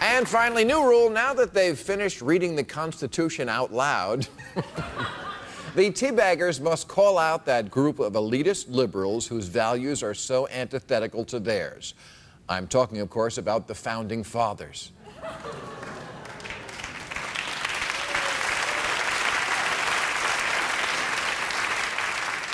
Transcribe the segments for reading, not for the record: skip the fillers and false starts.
And finally, new rule, now that they've finished reading the Constitution out loud, the teabaggers must call out that group of elitist liberals whose values are so antithetical to theirs. I'm talking, of course, about the Founding Fathers.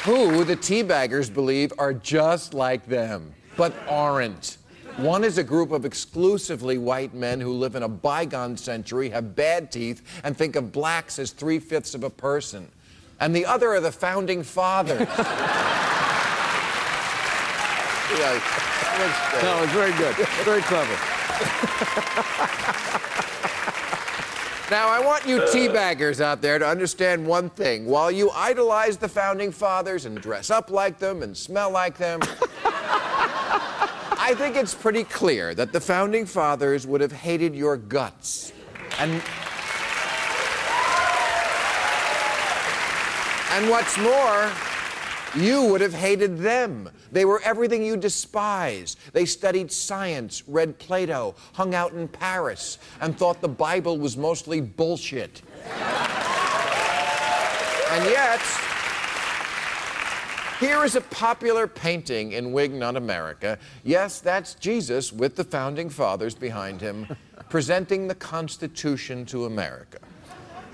Who the teabaggers believe are just like them, but aren't. One is a group of exclusively white men who live in a bygone century, have bad teeth, and think of blacks as 3/5 of a person. And the other are the Founding Fathers. Yeah, no, it's very good. Very clever. Now, I want you teabaggers out there to understand one thing. While you idolize the Founding Fathers and dress up like them and smell like them, I think it's pretty clear that the Founding Fathers would have hated your guts. And what's more, you would have hated them. They were everything you despise. They studied science, read Plato, hung out in Paris, and thought the Bible was mostly bullshit. And yet, here is a popular painting in Wig Not America. Yes, that's Jesus with the Founding Fathers behind him, presenting the Constitution to America.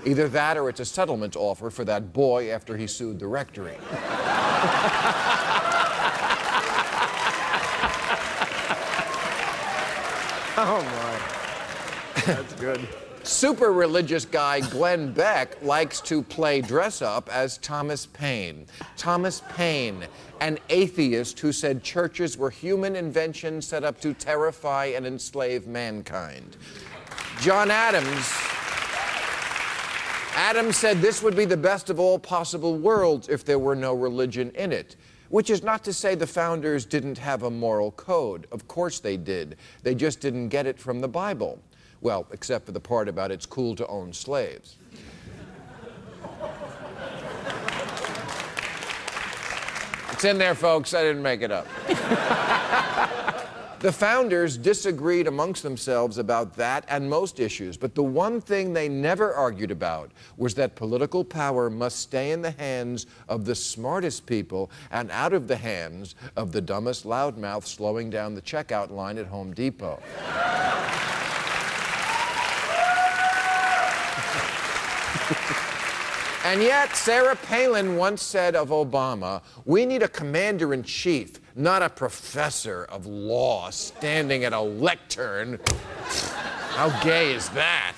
Either that or it's a settlement offer for that boy after he sued the rectory. Oh, my. That's good. Super religious guy Glenn Beck likes to play dress-up as Thomas Paine. Thomas Paine, an atheist who said churches were human inventions set up to terrify and enslave mankind. John Adams said this would be the best of all possible worlds if there were no religion in it. Which is not to say the founders didn't have a moral code. Of course they did. They just didn't get it from the Bible. Well, except for the part about it's cool to own slaves. It's in there, folks. I didn't make it up. The founders disagreed amongst themselves about that and most issues, but the one thing they never argued about was that political power must stay in the hands of the smartest people and out of the hands of the dumbest loudmouth slowing down the checkout line at Home Depot. And yet, Sarah Palin once said of Obama, "We need a commander-in-chief, not a professor of law standing at a lectern." How gay is that?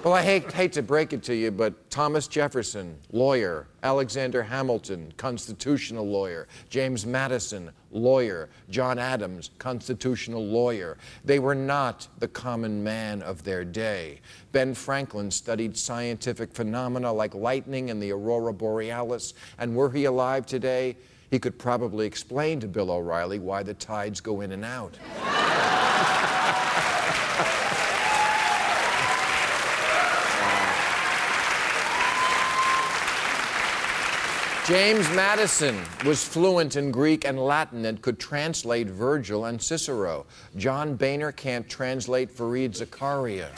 Well, I hate to break it to you, but Thomas Jefferson, lawyer. Alexander Hamilton, constitutional lawyer. James Madison, lawyer. John Adams, constitutional lawyer. They were not the common man of their day. Ben Franklin studied scientific phenomena like lightning and the aurora borealis, and were he alive today, he could probably explain to Bill O'Reilly why the tides go in and out. James Madison was fluent in Greek and Latin and could translate Virgil and Cicero. John Boehner can't translate Fareed Zakaria.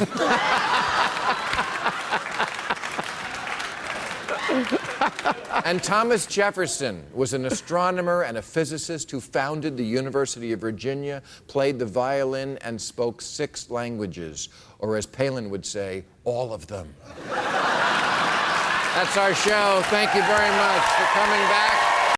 And Thomas Jefferson was an astronomer and a physicist who founded the University of Virginia, played the violin, and spoke 6 languages, or as Palin would say, all of them. That's our show. Thank you very much for coming back.